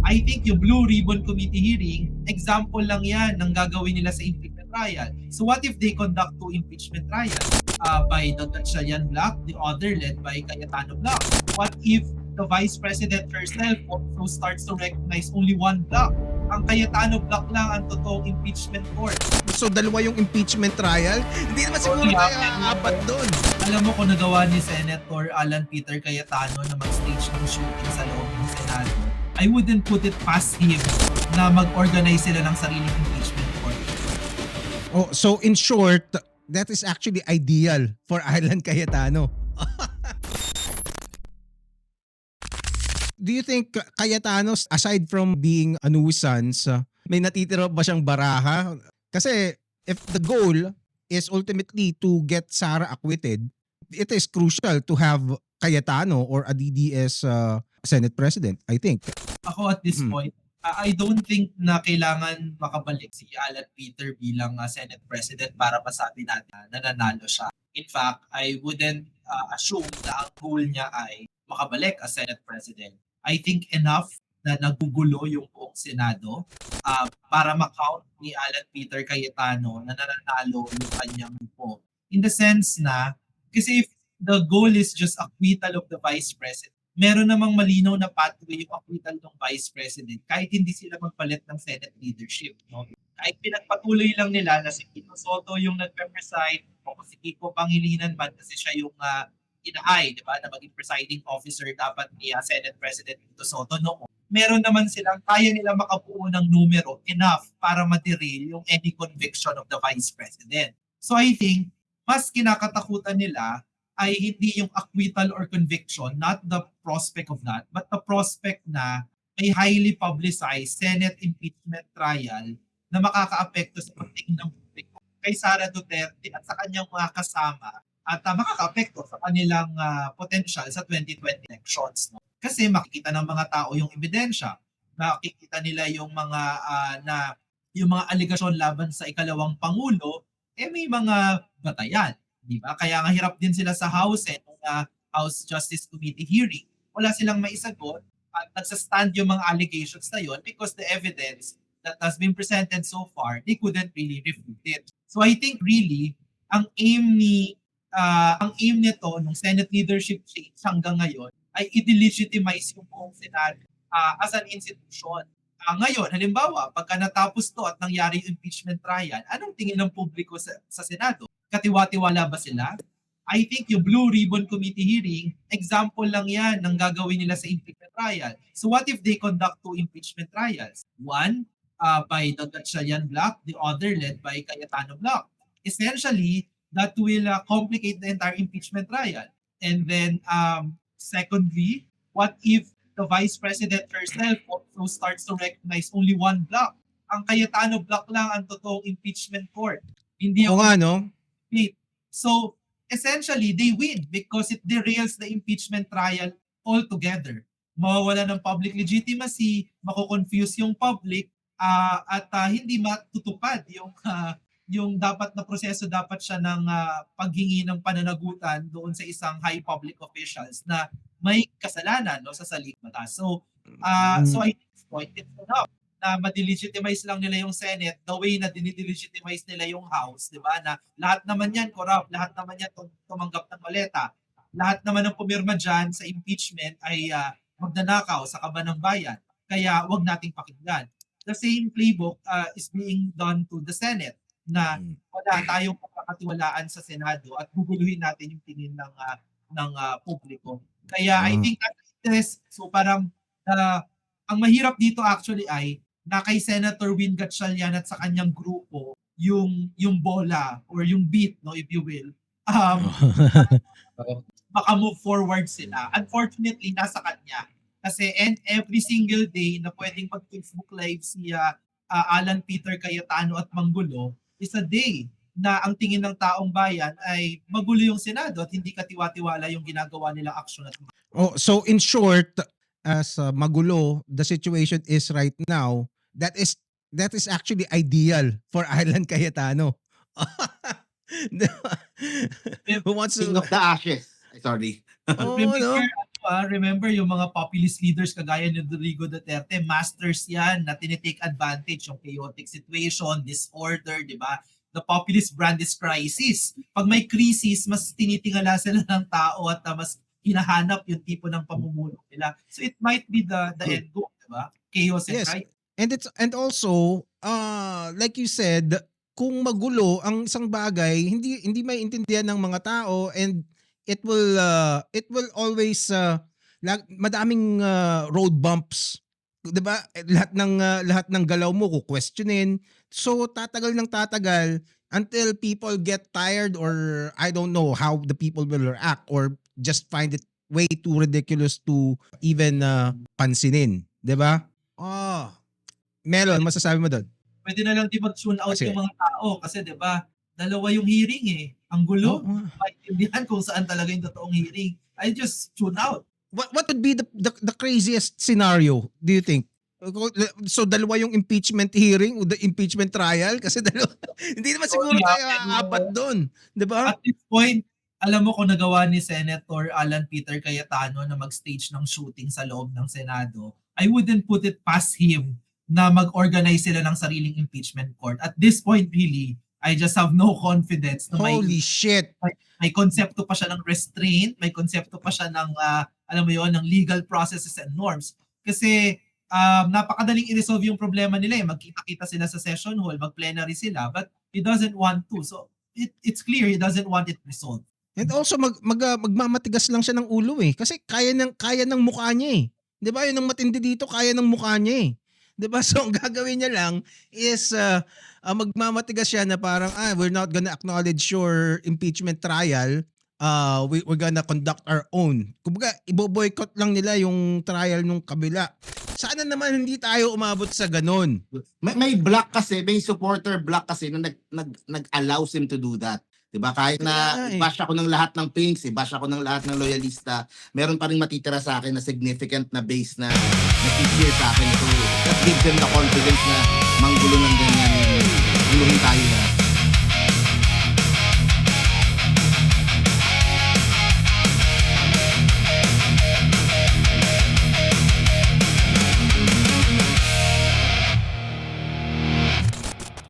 I think yung Blue Ribbon Committee hearing, example lang yan ng gagawin nila sa impeachment trial. So what if they conduct two impeachment trials? By the Gatchalian block, the other led by Cayetano block. What if the Vice President herself also starts to recognize only one block? Ang Cayetano block lang ang totoong impeachment court. So dalawa yung impeachment trial? Hindi naman siguro Yeah, kaya apat doon. Alam mo kung nagawa ni Senator Alan Peter Cayetano na mag-stage ng shooting sa loob ng Senado, I wouldn't put it past him na mag-organize sila ng sariling impeachment court. Oh, so in short, that is actually ideal for Alan Cayetano. Do you think Cayetano, aside from being a nuisance, may natitira ba siyang baraha? Kasi if the goal is ultimately to get Sara acquitted, it is crucial to have Cayetano or a DDS Senate President, I think. Ako at this point, I don't think na kailangan makabalik si Alan Peter bilang Senate President para masabi natin na nanalo siya. In fact, I wouldn't assume na ang goal niya ay makabalik as Senate President. I think enough na nagugulo yung buong Senado para ma-count ni Alan Peter Cayetano na nananalo yung kanyang grupo. In the sense na, kasi if the goal is just acquittal of the Vice President, meron namang malinaw na pathway yung acquittal ng Vice President kahit hindi sila magpalit ng Senate leadership. No? Kahit pinagpatuloy lang nila na si Kiko Soto yung nag-preside o si Kiko Pangilinan man kasi siya yung inahay, di ba, na maging presiding officer dapat ni Senate President Kiko Soto noon. Meron naman silang, kaya nila makabuo ng numero enough para ma-derail yung any conviction of the Vice President. So I think, mas kinakatakutan nila ay hindi yung acquittal or conviction, not the prospect of that, but the prospect na may highly publicized Senate impeachment trial na makakaapekto sa pagtingin ng publiko kay Sara Duterte at sa kanyang mga kasama at makakaapekto sa kanilang potential sa 2020 elections. No? Kasi makikita ng mga tao yung ebidensya, makikita nila yung mga yung mga aligasyon laban sa ikalawang pangulo, may mga batayan. Diba? Kaya nga hirap din sila sa House House Justice Committee hearing. Wala silang maisagot at nagsastand yung mga allegations na yun because the evidence that has been presented so far, they couldn't really refute it. So I think really, ang aim nito nung Senate leadership change hanggang ngayon ay i-delegitimize yung buong Senado as an institution. Ngayon, halimbawa, pagka natapos to at nangyari yung impeachment trial, anong tingin ng publiko sa Senado? Katiwa-tiwala ba sila? I think yung Blue Ribbon Committee hearing, example lang yan ng gagawin nila sa impeachment trial. So what if they conduct two impeachment trials? One by the Gatchalian block, the other led by Cayetano block. Essentially, that will complicate the entire impeachment trial. And then secondly, what if the Vice President herself also starts to recognize only one block? Ang Cayetano block lang ang totoong impeachment court. Hindi Oo nga, no? So, essentially, they win because it derails the impeachment trial altogether. Mawawala ng public legitimacy, mako-confuse yung public, at hindi matutupad yung dapat na proseso, dapat siya ng paghingi ng pananagutan doon sa isang high public officials na may kasalanan no, sa salikmata. So, so I think it's enough na ma-delegitimize lang nila yung Senate the way na dinidelegitimize nila yung House, di ba? Na lahat naman yan corrupt, lahat naman yan tumanggap ng maleta, lahat naman ng pumirma dyan sa impeachment ay magnanakaw sa kaban ng bayan. Kaya wag nating pakinggan. The same playbook is being done to the Senate na wala tayong pagkakatiwalaan sa Senado at guguluhin natin yung tingin ng publiko. Kaya I think that's so parang ang mahirap dito actually ay na kay Senator Win Gatchalian at sa kanyang grupo yung bola or yung beat, no, if you will, baka move forward sila. Unfortunately, nasa kanya. Kasi every single day na pwedeng mag-Facebook Live si Alan Peter Cayetano at Manggulo is a day na ang tingin ng taong bayan ay magulo yung Senado at hindi katiwa-tiwala yung ginagawa nilang aksyon. So in short, as magulo the situation is right now, that is actually ideal for Alan Cayetano. Who wants to... King of the ashes. Sorry. Oh, no? remember yung mga populist leaders kagaya ni Rodrigo Duterte, masters yan na tinitake advantage yung chaotic situation, disorder, di ba? The populist brand is crisis. Pag may crisis, mas tinitingala sila ng tao at mas hinahanap yung tipo ng pamumuno nila. So it might be the end goal, di ba? Chaos and Yes. crisis. And also, like you said, kung magulo ang isang bagay, hindi maiintindihan ng mga tao, and it will always madaming road bumps. 'Di ba? Lahat ng galaw mo questionin. So tatagal ng tatagal until people get tired, or I don't know how the people will react, or just find it way too ridiculous to even pansinin, 'di ba? Melon, masasabi mo doon? Pwede na lang di mag-tune out Sige. yung mga tao kasi 'di ba? Dalawa yung hearing eh. Ang gulo. Oo. Maintindihan kung saan talaga yung totoong hearing. I just tune out. What would be the craziest scenario, do you think? So dalawa yung impeachment hearing o the impeachment trial, kasi dalawa, hindi naman siguro tayo apat doon, 'di ba? At this point, alam mo kung nagawa ni Senator Alan Peter Cayetano na mag-stage ng shooting sa loob ng Senado, I wouldn't put it past him na mag-organize sila ng sariling impeachment court. At this point really, I just have no confidence na Holy shit. may konsepto pa siya ng restraint, may konsepto pa siya ng alam mo yon, ng legal processes and norms. Kasi napakadaling i-resolve yung problema nila eh. Magkita-kita sila sa session hall, mag-plenary sila, but he doesn't want to. So it's clear he doesn't want it resolved. And also magmamatigas lang siya ng ulo eh, kasi kaya ng mukha niya eh. 'Di ba? Yun ang matindi dito, kaya ng mukha niya eh. 'Di ba? So ang gagawin niya lang is magmamatigas siya na parang we're not gonna acknowledge your impeachment trial. We're gonna conduct our own. Kumbaga, ibo-boycott lang nila yung trial nung kabila. Sana naman hindi tayo umabot sa ganun. May block kasi, may supporter block kasi na nag-allows him to do that. 'Di ba? Kahit na bash ako ng lahat ng pinks, bash ako ng lahat ng loyalista, meron pa ring matitira sa akin na significant na base na nakikita sa akin. So that gives them the confidence na manggulo ng ganyan. Guluhin tayo na.